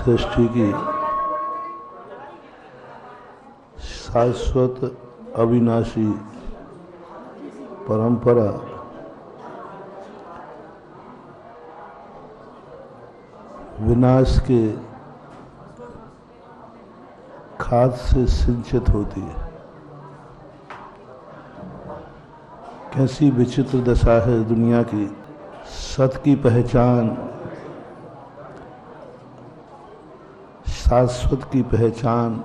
सृष्टि की शाश्वत अविनाशी परंपरा विनाश के खाद से सिंचित होती है। कैसी विचित्र दशा है दुनिया की। सत की पहचान, शाश्वत की पहचान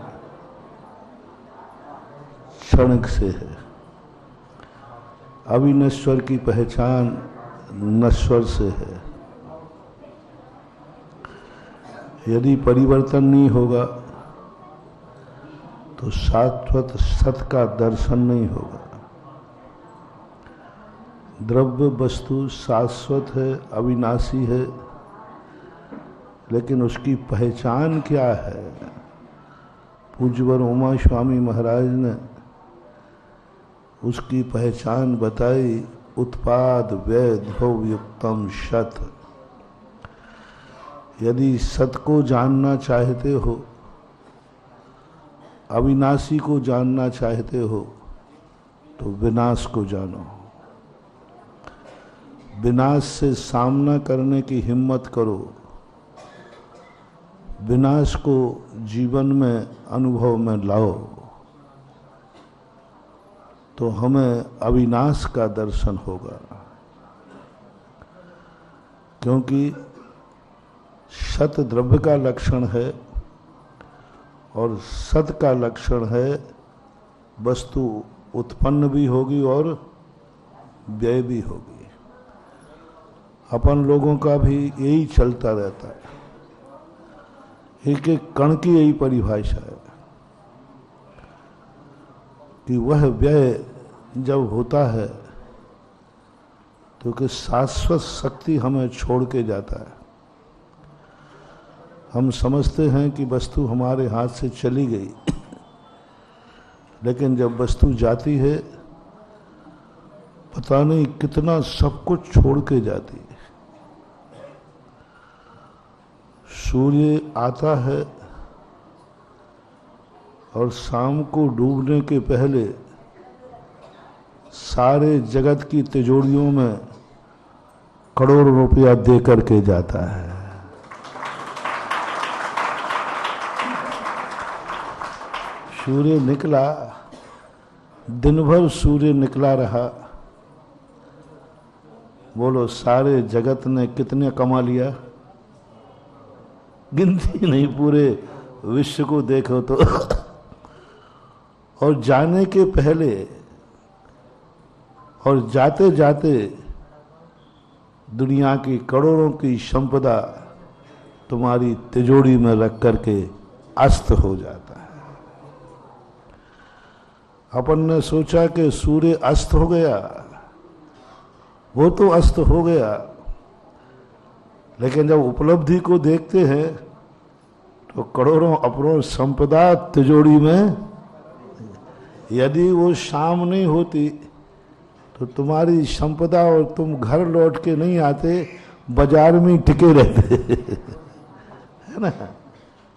क्षणिक से है। अविनश्वर की पहचान नश्वर से है। यदि परिवर्तन नहीं होगा तो शाश्वत सत का दर्शन नहीं होगा। द्रव्य वस्तु शाश्वत है, अविनाशी है, लेकिन उसकी पहचान क्या है? पूज्यवर उमा स्वामी महाराज ने उसकी पहचान बताई। उत्पाद व्यय ध्रुवयुक्तम शत। यदि सत को जानना चाहते हो, अविनाशी को जानना चाहते हो, तो विनाश को जानो। विनाश से सामना करने की हिम्मत करो। विनाश को जीवन में अनुभव में लाओ, तो हमें अविनाश का दर्शन होगा। क्योंकि सत द्रव्य का लक्षण है और सत का लक्षण है वस्तु उत्पन्न भी होगी और व्यय भी होगी। अपन लोगों का भी यही चलता रहता है। एक एक कण की यही परिभाषा है कि वह व्यय जब होता है तो कि शाश्वत शक्ति हमें छोड़ के जाता है। हम समझते हैं कि वस्तु हमारे हाथ से चली गई, लेकिन जब वस्तु जाती है पता नहीं कितना सब कुछ छोड़ के जाती है। सूर्य आता है और शाम को डूबने के पहले सारे जगत की तिजोरियों में करोड़ों रुपया दे करके जाता है। सूर्य निकला, दिन भर सूर्य निकला रहा। बोलो सारे जगत ने कितने कमा लिया? गिनती नहीं, पूरे विश्व को देखो तो। और जाने के पहले और जाते जाते दुनिया की करोड़ों की संपदा तुम्हारी तिजोरी में रख करके अस्त हो जाता है। अपन ने सोचा कि सूर्य अस्त हो गया, वो तो अस्त हो गया, लेकिन जब उपलब्धि को देखते हैं तो करोड़ों अपनों संपदा तिजोरी में। यदि वो शाम नहीं होती तो तुम्हारी संपदा और तुम घर लौट के नहीं आते, बाजार में टिके रहते है ना।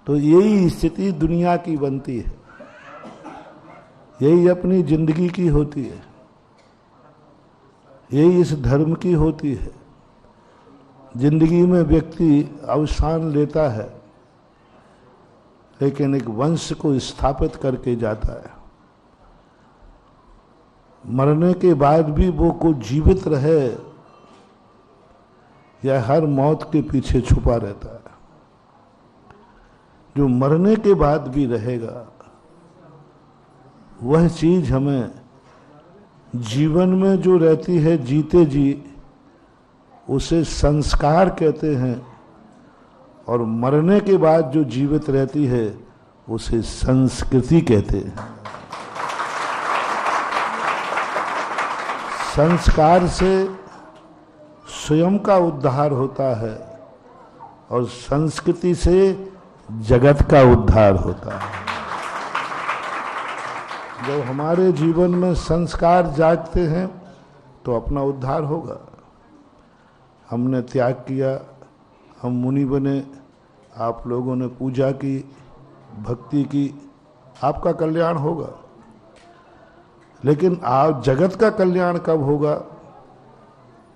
तो यही स्थिति दुनिया की बनती है, यही अपनी जिंदगी की होती है, यही इस धर्म की होती है। जिंदगी में व्यक्ति अवसान लेता है, लेकिन एक वंश को स्थापित करके जाता है। मरने के बाद भी वो को जीवित रहे या हर मौत के पीछे छुपा रहता है। जो मरने के बाद भी रहेगा वह चीज हमें जीवन में जो रहती है जीते जी, उसे संस्कार कहते हैं, और मरने के बाद जो जीवित रहती है उसे संस्कृति कहते हैं। संस्कार से स्वयं का उद्धार होता है और संस्कृति से जगत का उद्धार होता है। जब हमारे जीवन में संस्कार जागते हैं तो अपना उद्धार होगा। हमने त्याग किया, हम मुनि बने, आप लोगों ने पूजा की, भक्ति की, आपका कल्याण होगा। लेकिन आप जगत का कल्याण कब होगा?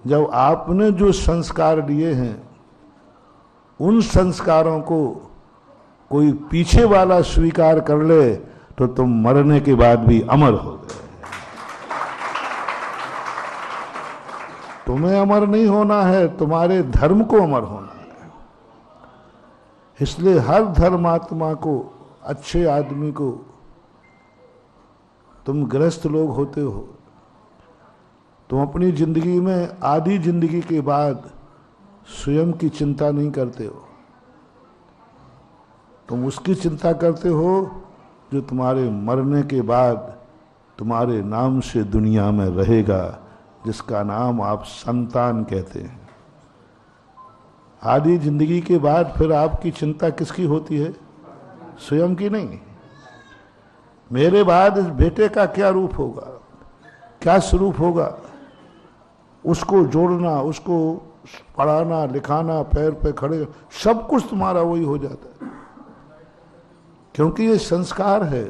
जब आपने जो संस्कार लिए हैं उन संस्कारों को कोई पीछे वाला स्वीकार कर ले तो तुम मरने के बाद भी अमर हो गए। तुम्हें अमर नहीं होना है, तुम्हारे धर्म को अमर होना है। इसलिए हर धर्मात्मा को, अच्छे आदमी को, तुम गृहस्थ लोग होते हो, तुम अपनी जिंदगी में आधी जिंदगी के बाद स्वयं की चिंता नहीं करते हो। तुम उसकी चिंता करते हो जो तुम्हारे मरने के बाद तुम्हारे नाम से दुनिया में रहेगा, जिसका नाम आप संतान कहते हैं। आधी जिंदगी के बाद फिर आपकी चिंता किसकी होती है? स्वयं की नहीं। मेरे बाद इस बेटे का क्या रूप होगा, क्या स्वरूप होगा, उसको जोड़ना, उसको पढ़ाना लिखाना, पैर पे खड़े, सब कुछ तुम्हारा वही हो जाता है। क्योंकि ये संस्कार है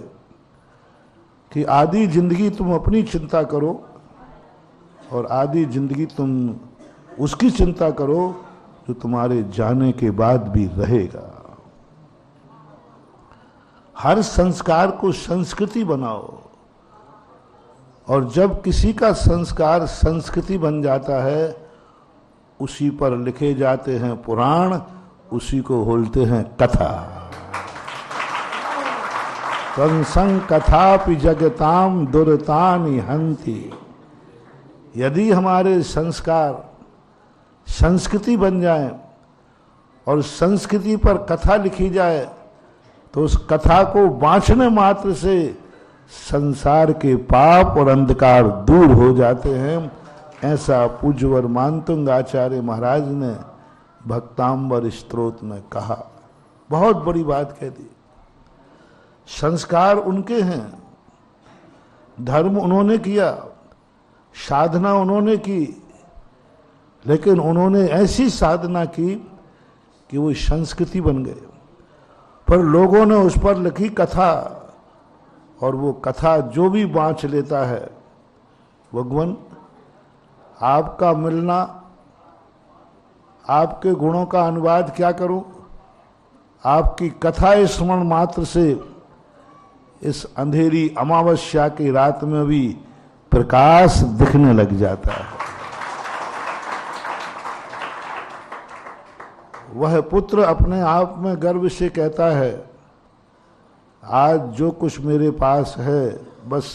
कि आधी जिंदगी तुम अपनी चिंता करो और आधी जिंदगी तुम उसकी चिंता करो जो तुम्हारे जाने के बाद भी रहेगा। हर संस्कार को संस्कृति बनाओ, और जब किसी का संस्कार संस्कृति बन जाता है, उसी पर लिखे जाते हैं पुराण, उसी को बोलते हैं कथा। संसंग कथापि जगताम दुरतानि हंति। यदि हमारे संस्कार संस्कृति बन जाए और संस्कृति पर कथा लिखी जाए तो उस कथा को बांचने मात्र से संसार के पाप और अंधकार दूर हो जाते हैं। ऐसा पूज्यवर मानतुंग आचार्य महाराज ने भक्तांबर स्तोत्र में कहा। बहुत बड़ी बात कह दी। संस्कार उनके हैं, धर्म उन्होंने किया, साधना उन्होंने की, लेकिन उन्होंने ऐसी साधना की कि वो संस्कृति बन गए। पर लोगों ने उस पर लिखी कथा, और वो कथा जो भी बांच लेता है, भगवान आपका मिलना, आपके गुणों का अनुवाद क्या करूं, आपकी कथा स्मरण मात्र से इस अंधेरी अमावस्या की रात में भी प्रकाश दिखने लग जाता है। वह पुत्र अपने आप में गर्व से कहता है, आज जो कुछ मेरे पास है बस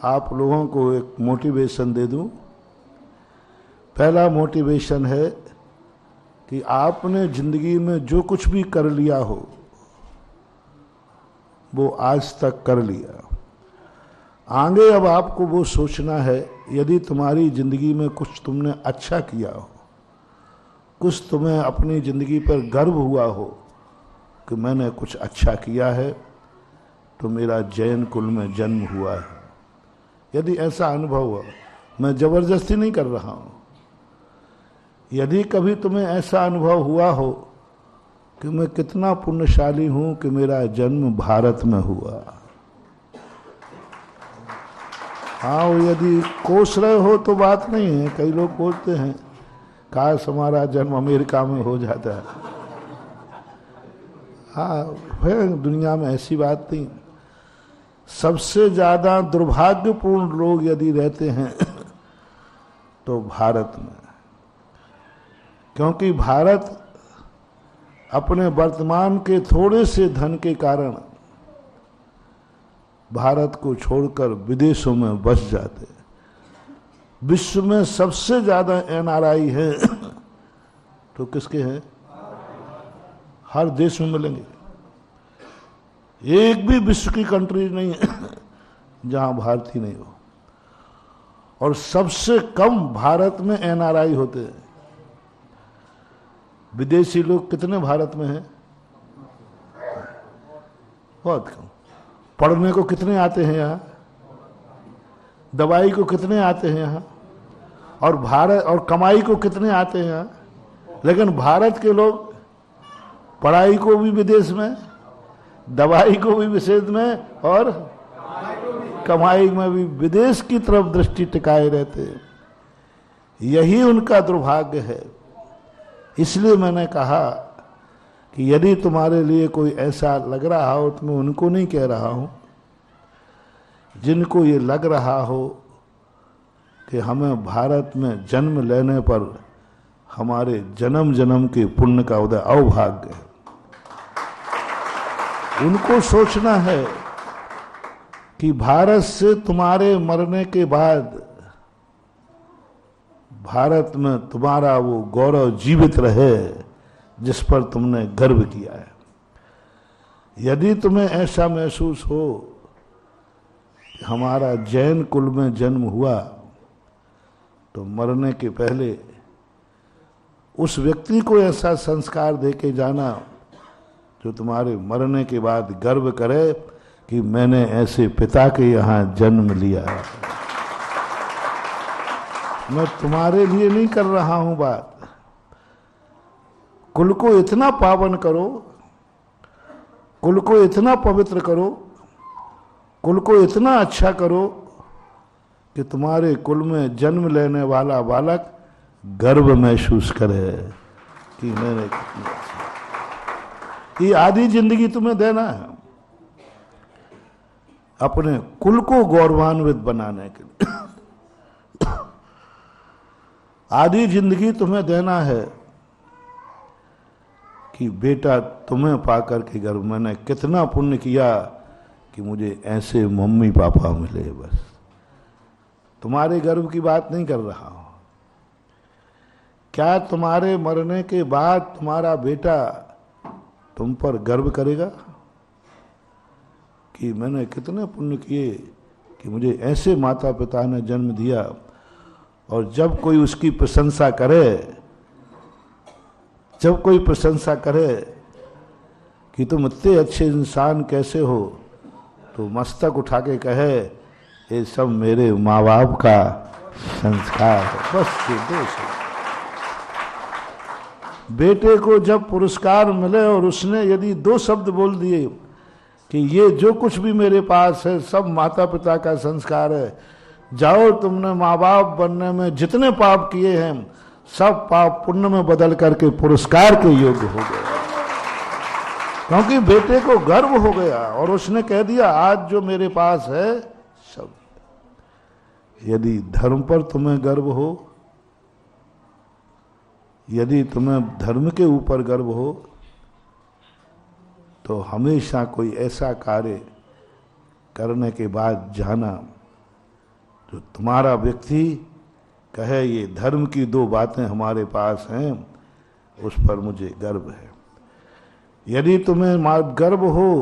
आप लोगों को एक मोटिवेशन दे दूं। पहला मोटिवेशन है कि आपने जिंदगी में जो कुछ भी कर लिया हो वो आज तक कर लिया। आगे अब आपको वो सोचना है, यदि तुम्हारी जिंदगी में कुछ तुमने अच्छा किया हो, कुछ तुम्हें अपनी जिंदगी पर गर्व हुआ हो कि मैंने कुछ अच्छा किया है, तो मेरा जैन कुल में जन्म हुआ है। यदि ऐसा अनुभव हुआ, मैं जबरदस्ती नहीं कर रहा हूं, यदि कभी तुम्हें ऐसा अनुभव हुआ हो कि मैं कितना पुण्यशाली हूं कि मेरा जन्म भारत में हुआ, हाँ, वो यदि कोस रहे हो तो बात नहीं है। कई लोग बोलते हैं काश हमारा जन्म अमेरिका में हो जाता है। हाँ, है दुनिया में ऐसी बात नहीं। सबसे ज्यादा दुर्भाग्यपूर्ण लोग यदि रहते हैं तो भारत में, क्योंकि भारत अपने वर्तमान के थोड़े से धन के कारण भारत को छोड़कर विदेशों में बस जाते। विश्व में सबसे ज्यादा एनआरआई है तो किसके हैं? हर देश में मिलेंगे। एक भी विश्व की कंट्री नहीं है जहां भारतीय नहीं हो, और सबसे कम भारत में एनआरआई होते हैं। विदेशी लोग कितने भारत में हैं? बहुत कम। पढ़ने को कितने आते हैं यहाँ? दवाई को कितने आते हैं यहाँ? और भारत और कमाई को कितने आते हैं यहाँ? लेकिन भारत के लोग पढ़ाई को भी विदेश में, दवाई को भी विदेश में, और कमाई में भी विदेश की तरफ दृष्टि टिकाए रहते हैं। यही उनका दुर्भाग्य है। इसलिए मैंने कहा कि यदि तुम्हारे लिए कोई ऐसा लग रहा हो, तो मैं उनको नहीं कह रहा हूं, जिनको ये लग रहा हो कि हमें भारत में जन्म लेने पर हमारे जन्म जन्म के पुण्य का उदय अभाग्य है, उनको सोचना है कि भारत से तुम्हारे मरने के बाद भारत में तुम्हारा वो गौरव जीवित रहे जिस पर तुमने गर्व किया है। यदि तुम्हें ऐसा महसूस हो कि हमारा जैन कुल में जन्म हुआ, तो मरने के पहले उस व्यक्ति को ऐसा संस्कार देके जाना जो तुम्हारे मरने के बाद गर्व करे कि मैंने ऐसे पिता के यहाँ जन्म लिया है। मैं तुम्हारे लिए नहीं कर रहा हूं बात। कुल को इतना पावन करो, कुल को इतना पवित्र करो, कुल को इतना अच्छा करो कि तुम्हारे कुल में जन्म लेने वाला बालक गर्व महसूस करे कि मैंने कितनी अच्छी। ये आधी जिंदगी तुम्हें देना है अपने कुल को गौरवान्वित बनाने के लिए। आधी जिंदगी तुम्हें देना है कि बेटा तुम्हें पाकर के गर्व, मैंने कितना पुण्य किया कि मुझे ऐसे मम्मी पापा मिले। बस तुम्हारे गर्व की बात नहीं कर रहा हूं। क्या तुम्हारे मरने के बाद तुम्हारा बेटा तुम पर गर्व करेगा कि मैंने कितने पुण्य किए कि मुझे ऐसे माता पिता ने जन्म दिया? और जब कोई उसकी प्रशंसा करे, जब कोई प्रशंसा करे कि तुम इतने अच्छे इंसान कैसे हो, तो मस्तक उठा के कहे ये सब मेरे माँ बाप का संस्कार है। बस ये दोष है। बेटे को जब पुरस्कार मिले और उसने यदि दो शब्द बोल दिए कि ये जो कुछ भी मेरे पास है सब माता पिता का संस्कार है, जाओ तुमने माँ बाप बनने में जितने पाप किए हैं सब पाप पुण्य में बदल करके पुरस्कार के योग्य हो गए। क्योंकि बेटे को गर्व हो गया और उसने कह दिया आज जो मेरे पास है सब। यदि धर्म पर तुम्हें गर्व हो, यदि तुम्हें धर्म के ऊपर गर्व हो, तो हमेशा कोई ऐसा कार्य करने के बाद जाना जो तुम्हारा व्यक्ति कहे ये धर्म की दो बातें हमारे पास हैं, उस पर मुझे गर्व है। यदि तुम्हें गर्व हो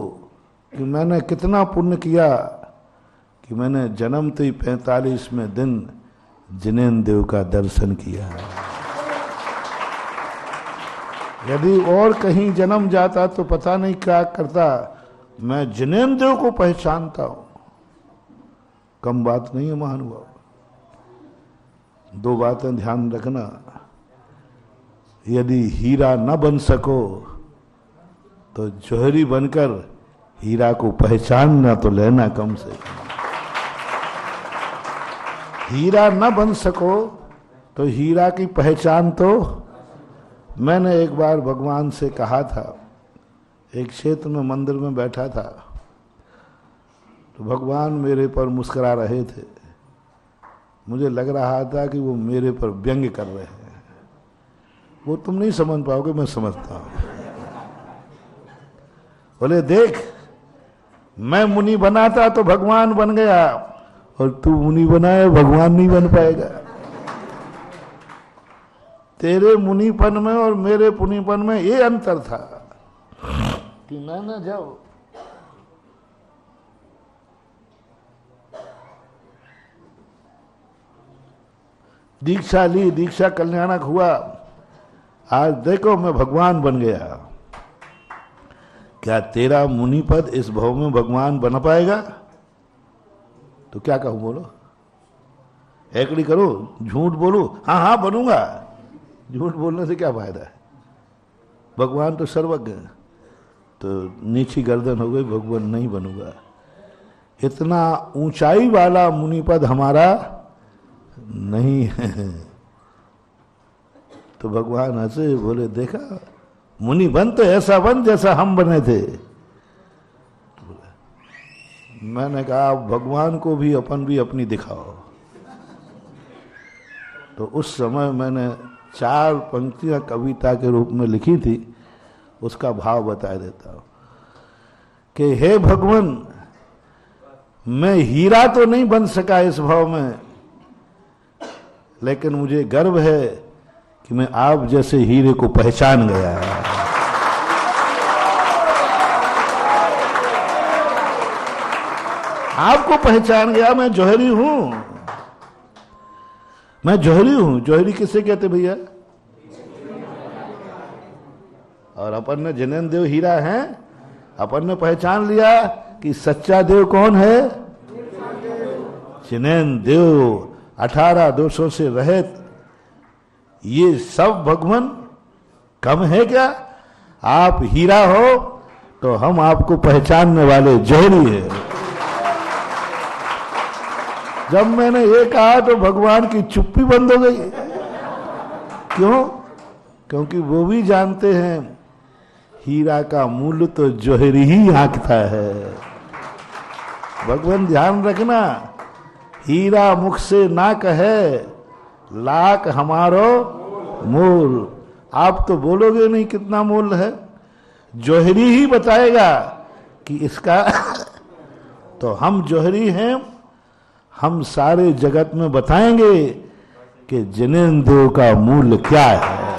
कि मैंने कितना पुण्य किया कि मैंने जन्मते ही 45वें दिन जिनेन्द्र देव का दर्शन किया है। यदि और कहीं जन्म जाता तो पता नहीं क्या करता, मैं जिनेन्द्र देव को पहचानता हूं। कम बात नहीं है महानुभाव। दो बातें ध्यान रखना, यदि हीरा न बन सको तो जौहरी बनकर हीरा को पहचानना तो लेना कम से कम। हीरा न बन सको तो हीरा की पहचान तो। मैंने एक बार भगवान से कहा था, एक क्षेत्र में मंदिर में बैठा था, तो भगवान मेरे पर मुस्कुरा रहे थे। मुझे लग रहा था कि वो मेरे पर व्यंग्य कर रहे हैं। वो तुम नहीं समझ पाओगे, मैं समझता हूं। बोले देख, मैं मुनि बना था तो भगवान बन गया, और तू मुनि बनाए भगवान नहीं बन पाएगा। तेरे मुनिपन में और मेरे पुनिपन में ये अंतर था कि मैंने जब दीक्षा ली, दीक्षा कल्याणक हुआ, आज देखो मैं भगवान बन गया। क्या तेरा मुनिपद इस भव में भगवान बन पाएगा? तो क्या कहूं, बोलो, एकड़ी करो, झूठ बोलूं? हाँ हाँ बनूंगा। झूठ बोलने से क्या फायदा है? भगवान तो सर्वज्ञ है, तो नीची गर्दन हो गई, भगवान नहीं बनूंगा। इतना ऊंचाई वाला मुनिपद हमारा नहीं है। तो भगवान हंसे, बोले देखा मुनि बन तो ऐसा बन जैसा हम बने थे। मैंने कहा आप भगवान को भी अपन भी अपनी दिखाओ। तो उस समय मैंने 4 पंक्तियां कविता के रूप में लिखी थी, उसका भाव बता देता हूं कि हे भगवान, मैं हीरा तो नहीं बन सका इस भाव में, लेकिन मुझे गर्व है कि मैं आप जैसे हीरे को पहचान गया। आपको पहचान गया, मैं जौहरी हूं, मैं जौहरी हूं। जौहरी किसे कहते भैया? और अपन ने जिनेन्द्र देव हीरा है, अपन ने पहचान लिया कि सच्चा देव कौन है? जिनेन्द्र देव, 18 दोषों से रहित। ये सब भगवान कम है क्या? आप हीरा हो तो हम आपको पहचानने वाले जौहरी है। जब मैंने ये कहा तो भगवान की चुप्पी बंद हो गई। क्यों? क्योंकि वो भी जानते हैं हीरा का मूल्य तो जौहरी ही आंकता है। भगवान ध्यान रखना, हीरा मुख से ना कहे, लाख हमारो मोल। आप तो बोलोगे नहीं कितना मोल है, जौहरी ही बताएगा कि इसका। तो हम जौहरी हैं, हम सारे जगत में बताएंगे कि जिनेन्द्र देव का मूल्य क्या है,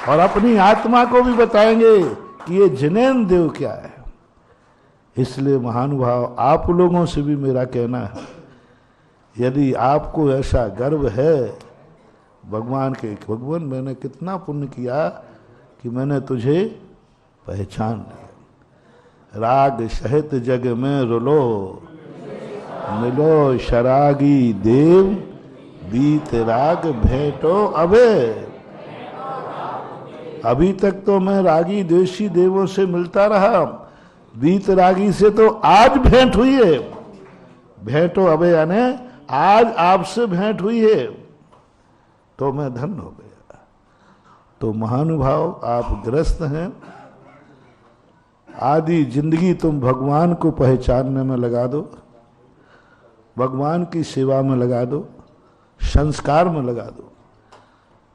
और अपनी आत्मा को भी बताएंगे कि ये जिनेन्द्र देव क्या है। इसलिए महानुभाव, आप लोगों से भी मेरा कहना है, यदि आपको ऐसा गर्व है भगवान के, भगवान मैंने कितना पुण्य किया कि मैंने तुझे पहचान लिया। राग सहित जग में रुलो, मिलो शरागी देव, बीत राग भेंटो अबे। अभी तक तो मैं रागी द्वेषी देवों से मिलता रहा, बीत रागी से तो आज भेंट हुई है। भेंटो अबे यानी आज आपसे भेंट हुई है, तो मैं धन्य हो गया। तो महानुभाव, आप ग्रस्त हैं, आधी जिंदगी तुम भगवान को पहचानने में लगा दो, भगवान की सेवा में लगा दो, संस्कार में लगा दो।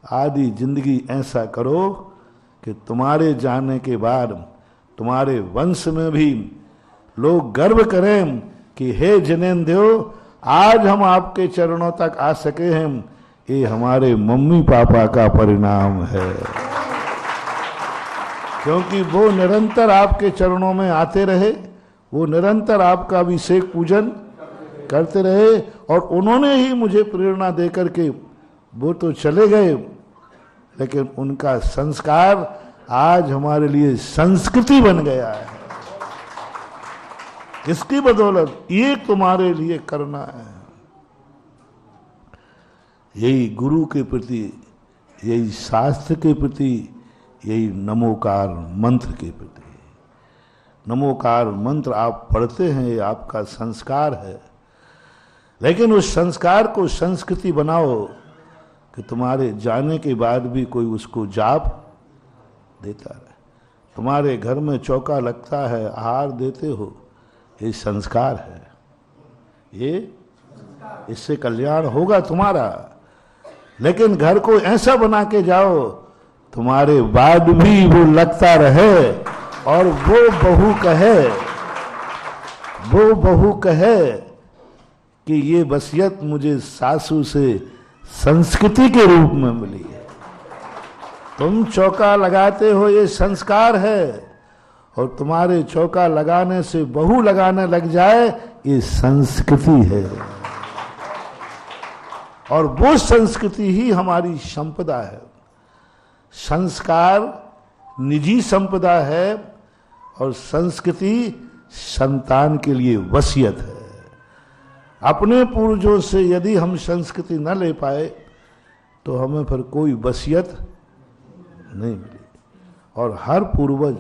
आधी जिंदगी ऐसा करो कि तुम्हारे जाने के बाद तुम्हारे वंश में भी लोग गर्व करें कि हे जिनेन्द्र देव, आज हम आपके चरणों तक आ सके हैं, ये हमारे मम्मी पापा का परिणाम है। क्योंकि वो निरंतर आपके चरणों में आते रहे, वो निरंतर आपका अभिषेक पूजन करते रहे, और उन्होंने ही मुझे प्रेरणा देकर के, वो तो चले गए, लेकिन उनका संस्कार आज हमारे लिए संस्कृति बन गया है। इसकी बदौलत ये तुम्हारे लिए करना है। यही गुरु के प्रति, यही शास्त्र के प्रति, यही नमोकार मंत्र के प्रति। नमोकार मंत्र आप पढ़ते हैं, ये आपका संस्कार है, लेकिन उस संस्कार को संस्कृति बनाओ कि तुम्हारे जाने के बाद भी कोई उसको जाप देता रहे। तुम्हारे घर में चौका लगता है, आहार देते हो, ये संस्कार है। ये इससे कल्याण होगा तुम्हारा। लेकिन घर को ऐसा बना के जाओ तुम्हारे बाद भी वो लगता रहे, और वो बहू कहे कि ये वसीयत मुझे सासू से संस्कृति के रूप में मिली है। तुम चौका लगाते हो, ये संस्कार है, और तुम्हारे चौका लगाने से बहू लगाने लग जाए, ये संस्कृति है। और वो संस्कृति ही हमारी संपदा है। संस्कार निजी संपदा है, और संस्कृति संतान के लिए वसीयत है। अपने पूर्वजों से यदि हम संस्कृति न ले पाए तो हमें फिर कोई वसीयत नहीं मिली। और हर पूर्वज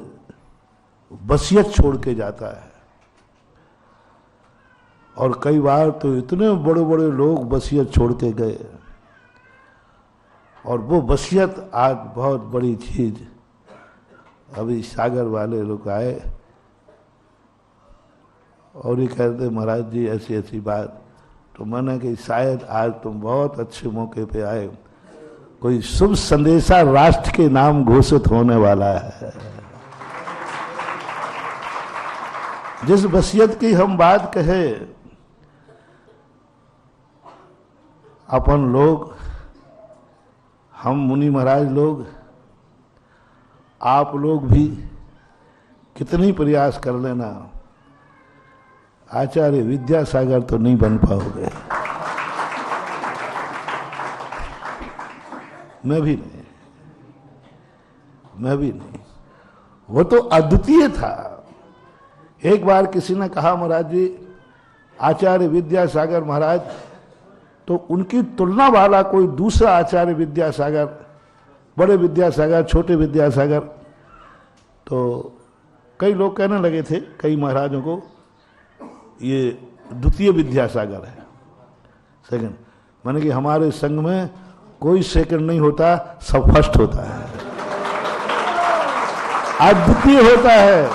वसीयत छोड़ के जाता है, और कई बार तो इतने बड़े बड़े लोग वसीयत छोड़ के गए, और वो वसीयत आज बहुत बड़ी चीज। अभी सागर वाले लोग आए और ये कहते महाराज जी ऐसी ऐसी बात, तो मैंने कि शायद आज तुम बहुत अच्छे मौके पे आए, कोई शुभ संदेशा राष्ट्र के नाम घोषित होने वाला है। जिस वसीयत की हम बात कहे, अपन लोग, हम मुनि महाराज लोग, आप लोग भी कितनी प्रयास कर लेना, आचार्य विद्यासागर तो नहीं बन पाओगे। मैं भी नहीं। वो तो अद्वितीय था। एक बार किसी ने कहा महाराज जी आचार्य विद्यासागर महाराज, तो उनकी तुलना वाला कोई दूसरा आचार्य विद्यासागर, बड़े विद्यासागर, छोटे विद्यासागर, तो कई लोग कहने लगे थे, कई महाराजों को, ये द्वितीय विद्यासागर है, सेकंड। माने कि हमारे संघ में कोई सेकंड नहीं होता, सब फर्स्ट होता है, अद्वितीय होता है।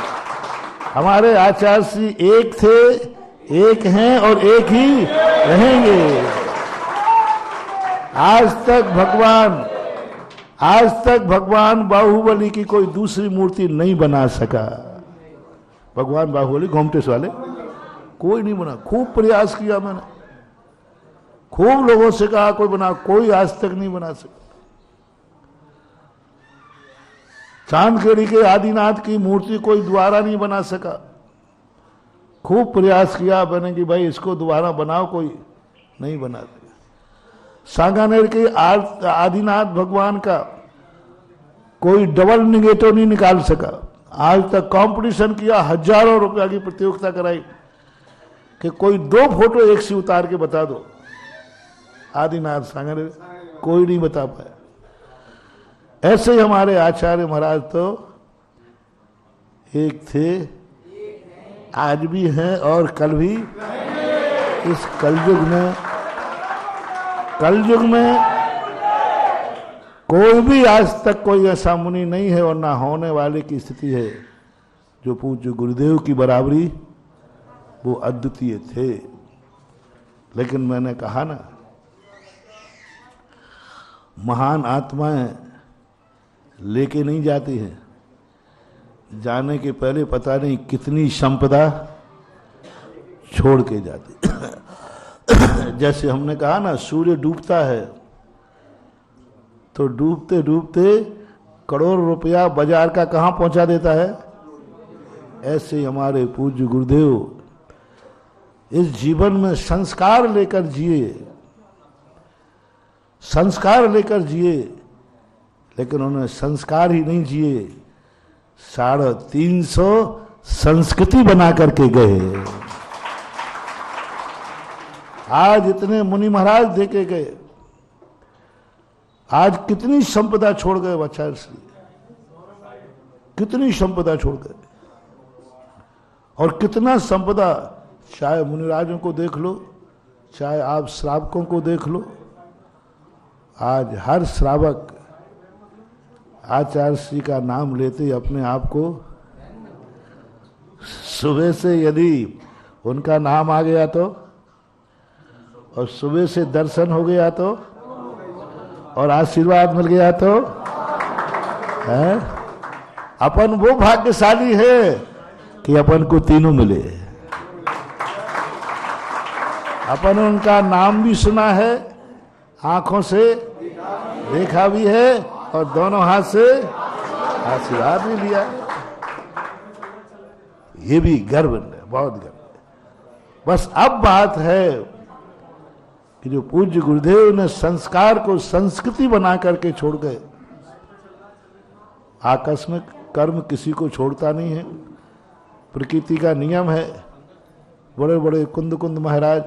हमारे आचार्य श्री एक थे, एक हैं और एक ही रहेंगे। आज तक भगवान बाहुबली की कोई दूसरी मूर्ति नहीं बना सका। भगवान बाहुबली गोमटेश वाले कोई नहीं बना। खूब प्रयास किया मैंने, खूब लोगों से कहा कोई बना, कोई आज तक नहीं बना सका। चांदखेड़ी के आदिनाथ की मूर्ति कोई दोबारा नहीं बना सका। खूब प्रयास किया मैंने कि भाई इसको दोबारा बनाओ, कोई नहीं बना सका। सांगानेर के आदिनाथ भगवान का कोई डबल निगेटिव नहीं निकाल सका। आज तक कंपटीशन किया, हजारों रुपया की प्रतियोगिता कराई कि कोई 2 फोटो एक से उतार के बता दो। आदिनाथ सांगानेर कोई नहीं बता पाया। ऐसे ही हमारे आचार्य महाराज तो एक थे, आज भी हैं और कल भी। इस कलयुग में कोई भी आज तक कोई ऐसा मुनि नहीं है और ना होने वाले की स्थिति है जो पूज्य गुरुदेव की बराबरी, वो अद्वितीय थे। लेकिन मैंने कहा ना, महान आत्माएं लेके नहीं जाती हैं, जाने के पहले पता नहीं कितनी संपदा छोड़ के जाती। जैसे हमने कहा ना, सूर्य डूबता है तो डूबते डूबते करोड़ रुपया बाजार का कहां पहुंचा देता है। ऐसे ही हमारे पूज्य गुरुदेव इस जीवन में संस्कार लेकर जिए, लेकिन उन्होंने संस्कार ही नहीं जिए, 350 संस्कृति बना करके गए। आज इतने मुनि महाराज देके गए, आज कितनी संपदा छोड़ गए आचार्य श्री, कितनी संपदा छोड़ गए। और कितना संपदा, चाहे मुनिराजों को देख लो, चाहे आप श्रावकों को देख लो, आज हर श्रावक आचार्य श्री का नाम लेते अपने आप को, सुबह से यदि उनका नाम आ गया तो, और सुबह से दर्शन हो गया तो, और आशीर्वाद मिल गया तो है, अपन वो भाग्यशाली है कि अपन को तीनों मिले। अपन उनका नाम भी सुना है, आंखों से देखा भी है, और दोनों हाथ से आशीर्वाद भी लिया। ये भी गर्व है, बहुत गर्व है। बस अब बात है कि जो पूज्य गुरुदेव ने संस्कार को संस्कृति बना करके छोड़ गए। आकस्मिक कर्म किसी को छोड़ता नहीं है, प्रकृति का नियम है। बड़े बड़े कुंद महाराज,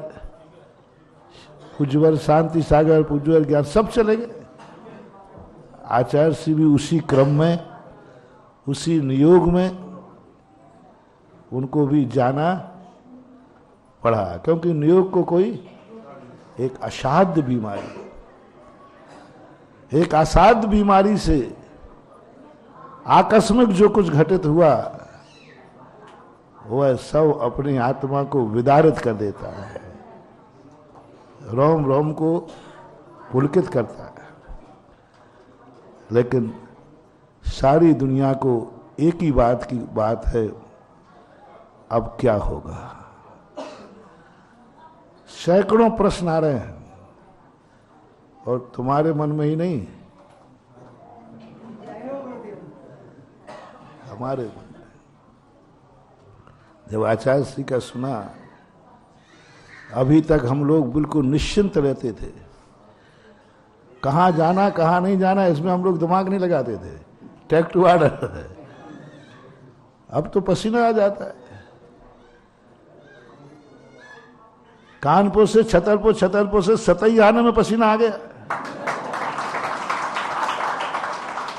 पूज्यवर शांति सागर, पूज्यवर ज्ञान, सब चले गए। आचार्य श्री भी उसी क्रम में, उसी नियोग में उनको भी जाना पड़ा, क्योंकि नियोग को कोई एक असाध्य बीमारी, एक असाध्य बीमारी से आकस्मिक जो कुछ घटित हुआ वह सब अपनी आत्मा को विदारित कर देता है, रोम रोम को पुलकित करता है। लेकिन सारी दुनिया को एक ही बात की बात है, अब क्या होगा। सैकड़ों प्रश्न आ रहे हैं और तुम्हारे मन में ही नहीं, हमारे मन में। जब आचार्य श्री का सुना, अभी तक हम लोग बिल्कुल निश्चिंत रहते थे, कहाँ जाना कहाँ नहीं जाना इसमें हम लोग दिमाग नहीं लगाते थे, टेक टू ऑर्डर है। अब तो पसीना आ जाता है। कानपुर से छतरपुर, छतरपुर से सतई आने में पसीना आ गया,